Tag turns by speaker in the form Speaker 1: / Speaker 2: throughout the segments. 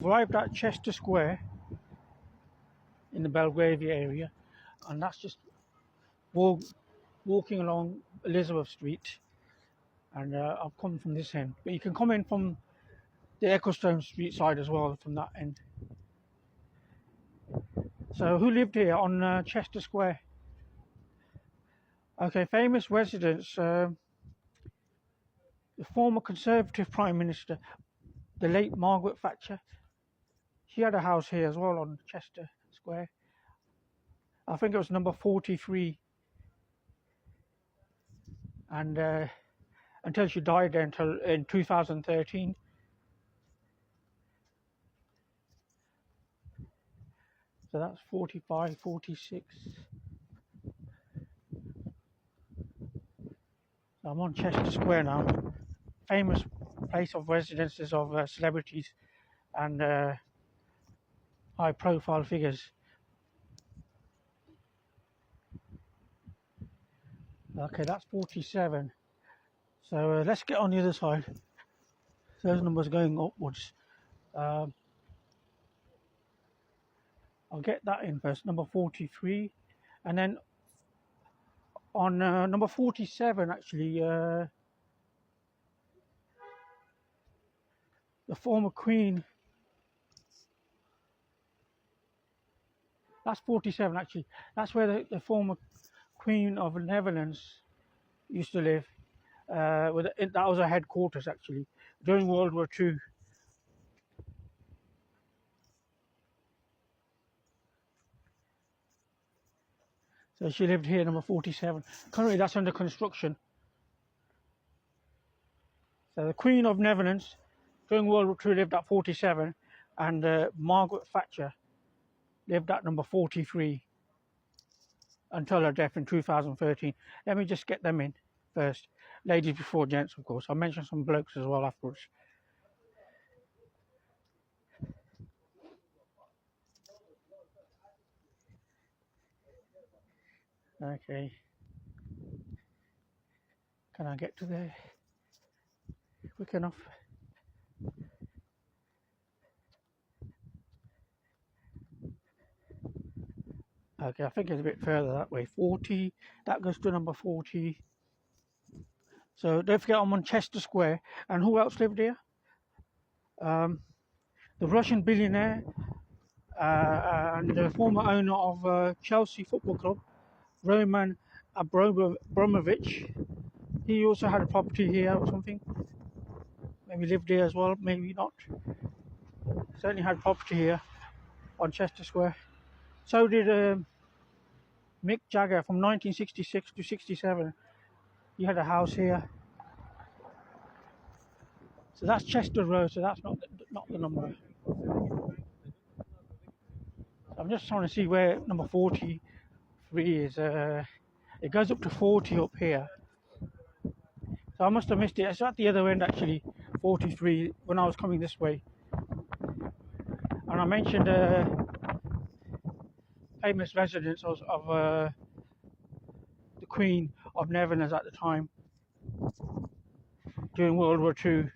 Speaker 1: Arrived at Chester Square in the Belgravia area, and that's just walking along Elizabeth Street, and I've come from this end, but you can come in from the Ecclestone Street side as well from that end. So who lived here on Chester Square? Okay, famous residents, the former Conservative Prime Minister, the late Margaret Thatcher. She had a house here as well on Chester Square. I think it was number 43, and until she died until in 2013. So that's 45, 46. So I'm on Chester Square now. Famous place of residences of celebrities and high-profile figures. Okay, that's 47. So let's get on the other side. Those numbers going upwards. I'll get that in first, number 43. And then on number 47, actually, the former Queen. That's 47, actually. That's where the former Queen of the Netherlands used to live. That was her headquarters, actually, during World War II. So she lived here, number 47. Currently, that's under construction. So the Queen of Netherlands, during World War II, lived at 47, and Margaret Thatcher lived at number 43 until her death in 2013. Let me just get them in first. Ladies before gents, of course. I'll mention some blokes as well afterwards. Okay. Can I get to there quick enough? Okay, I think it's a bit further that way. 40, that goes to number 40. So don't forget I'm on Chester Square. And who else lived here? The Russian billionaire and the former owner of Chelsea Football Club, Roman Abramovich. He also had a property here or something. Maybe lived here as well, maybe not. Certainly had property here on Chester Square. So did Mick Jagger from 1966 to 67. He had a house here. So that's Chester Road, so that's not the number. I'm just trying to see where number 43 is. It goes up to 40 up here. So I must have missed it. It's at the other end actually, 43, when I was coming this way. And I mentioned famous residence of the Queen of Netherlands at the time during World War II.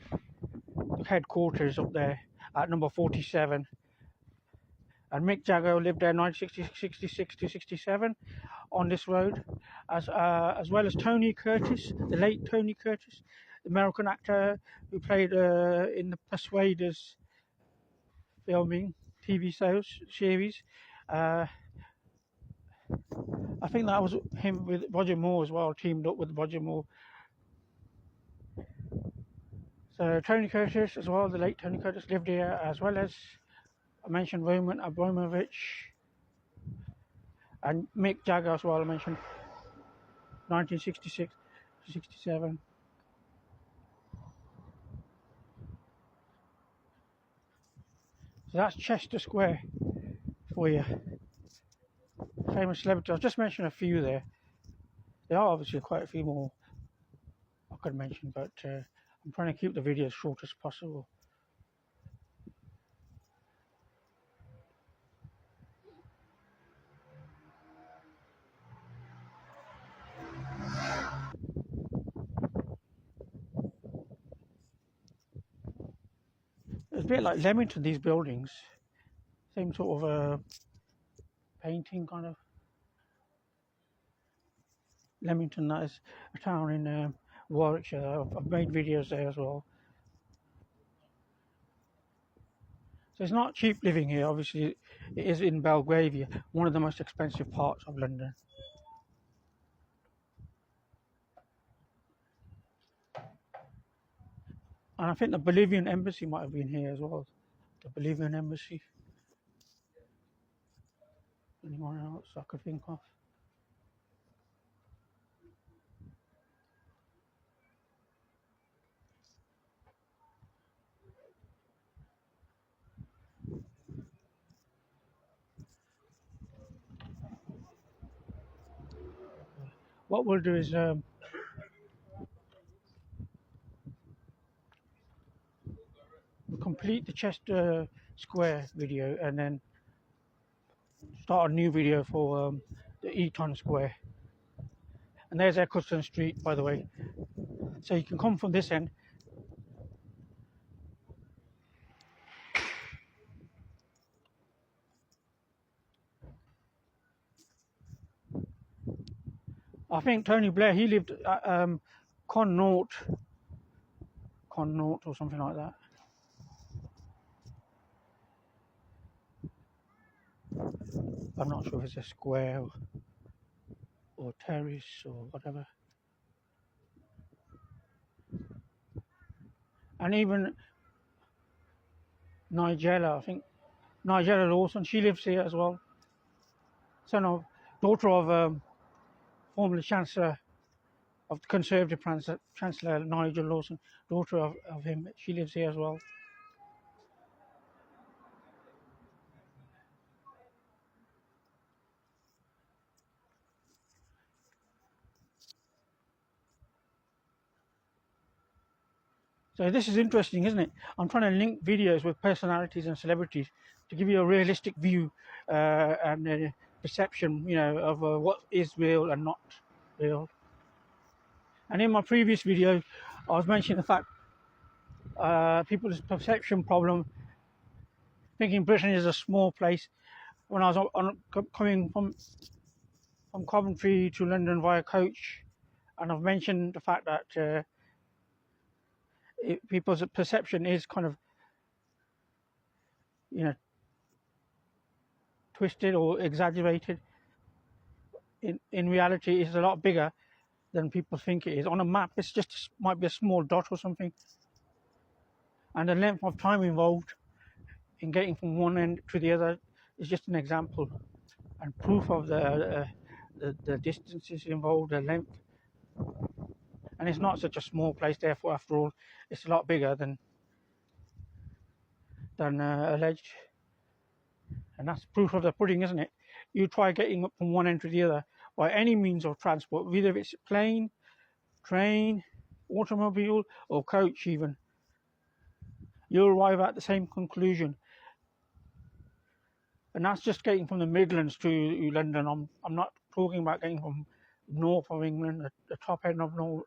Speaker 1: The headquarters up there at number 47. And Mick Jagger lived there 1966 to 67 on this road, as well as Tony Curtis, the late Tony Curtis, the American actor who played in the Persuaders filming TV series. I think that was him with Roger Moore as well, teamed up with Roger Moore. So Tony Curtis as well, the late Tony Curtis lived here, as well as I mentioned Roman Abramovich and Mick Jagger as well. I mentioned 1966 to 67. So that's Chester Square for you. Famous celebrities. I've just mentioned a few there. There are obviously quite a few more I could mention, but I'm trying to keep the video as short as possible. There's bit like Leamington, these buildings. Same sort of painting kind of. Leamington, that is a town in Warwickshire. I've made videos there as well. So it's not cheap living here. Obviously, it is in Belgravia, one of the most expensive parts of London. And I think the Bolivian embassy might have been here as well. The Bolivian embassy. Anyone else I could think of? What we'll do is we'll complete the Chester Square video and then start a new video for the Eton Square. And there's Eccleston Street, by the way. So you can come from this end. I think Tony Blair, he lived at Connaught or something like that. I'm not sure if it's a square or terrace or whatever. And even Nigella, I think Nigella Lawson, she lives here as well. Daughter of former Chancellor of the Conservative Chancellor Nigel Lawson, daughter of him, she lives here as well. So this is interesting, isn't it? I'm trying to link videos with personalities and celebrities to give you a realistic view and a perception, of what is real and not real. And in my previous video, I was mentioning the fact people's perception problem, thinking Britain is a small place. When I was coming from Coventry to London via coach, and I've mentioned the fact that people's perception is kind of, twisted or exaggerated. In reality, it's a lot bigger than people think it is. On a map, it's just might be a small dot or something. And the length of time involved in getting from one end to the other is just an example and proof of the distances involved, the length. And it's not such a small place, therefore, after all, it's a lot bigger than alleged. And that's proof of the pudding, isn't it? You try getting up from one end to the other by any means of transport, whether it's plane, train, automobile, or coach even. You'll arrive at the same conclusion. And that's just getting from the Midlands to London. I'm not talking about getting from north of England, the top end of north,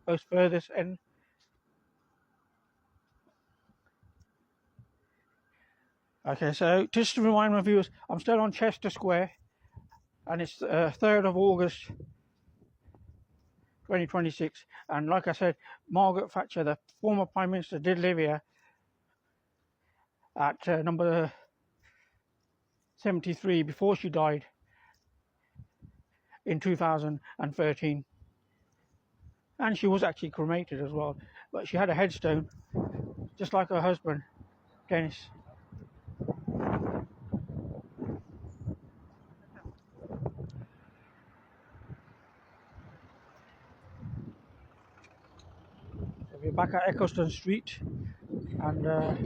Speaker 1: most furthest end. Okay, so just to remind my viewers, I'm still on Chester Square, and it's 3rd of August 2026. And like I said, Margaret Thatcher, the former Prime Minister, did live here at number 73 before she died in 2013. And she was actually cremated as well. But she had a headstone, just like her husband, Dennis. So we're back at Eccleston Street, and I'll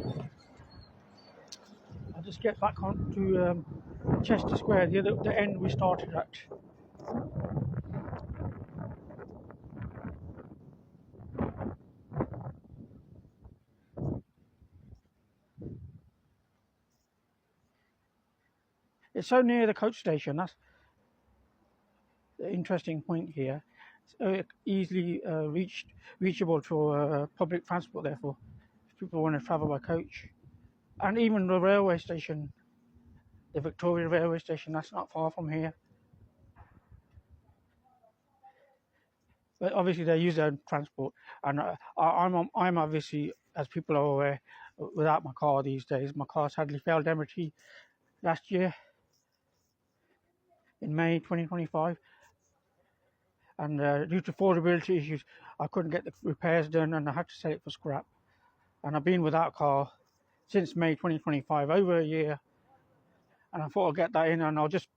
Speaker 1: just get back on to Chester Square, the end we started at. It's so near the coach station. That's the interesting point here. It's easily reachable for public transport, therefore, if people want to travel by coach. And even the railway station, the Victoria railway station, that's not far from here. But obviously they use their own transport, and I'm obviously, as people are aware, without my car these days. My car sadly failed MOT last year in May 2025, and due to affordability issues, I couldn't get the repairs done, and I had to sell it for scrap. And I've been without a car since May 2025, over a year. And I thought I'd get that in, and I'll just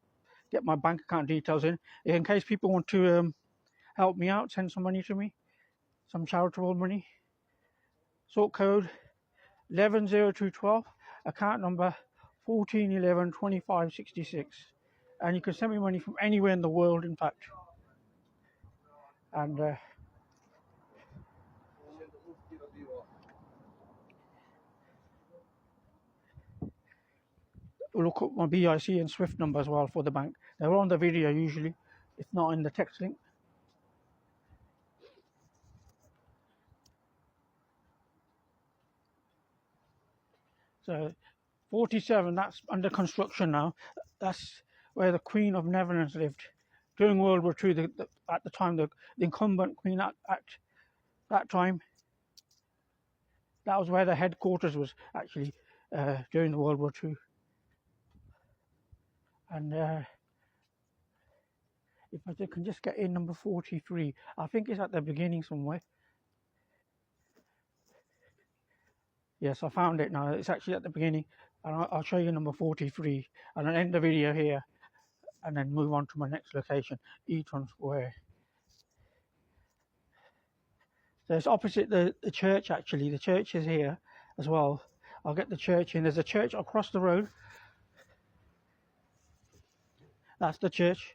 Speaker 1: get my bank account details in case people want to help me out, send some money to me, some charitable money. Sort code 110212, account number 14112566, and you can send me money from anywhere in the world, in fact. And look up my BIC and SWIFT number as well for the bank. They're on the video usually, if not in the text link. So 47, that's under construction now. That's where the Queen of Netherlands lived during World War II. At the time, the incumbent Queen at that time, that was where the headquarters was actually during the World War II. And if I can just get in number 43, I think it's at the beginning somewhere. Yes, I found it now. It's actually at the beginning, and I'll show you number 43, and I'll end the video here, and then move on to my next location, Eaton Square. So it's opposite the church, actually. The church is here as well. I'll get the church in. There's a church across the road. That's the church.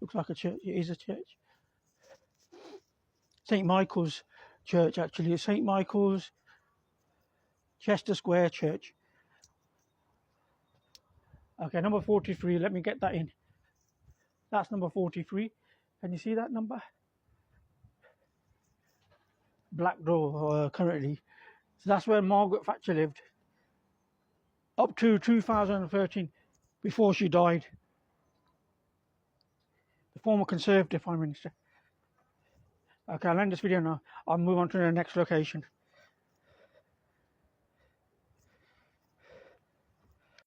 Speaker 1: Looks like a church. It is a church. St. Michael's Church, actually. It's St. Michael's Chester Square Church. Okay, number 43. Let me get that in. That's number 43. Can you see that number? Black door currently. So that's where Margaret Thatcher lived up to 2013, before she died. The former Conservative Prime Minister. Okay, I'll end this video now. I'll move on to the next location.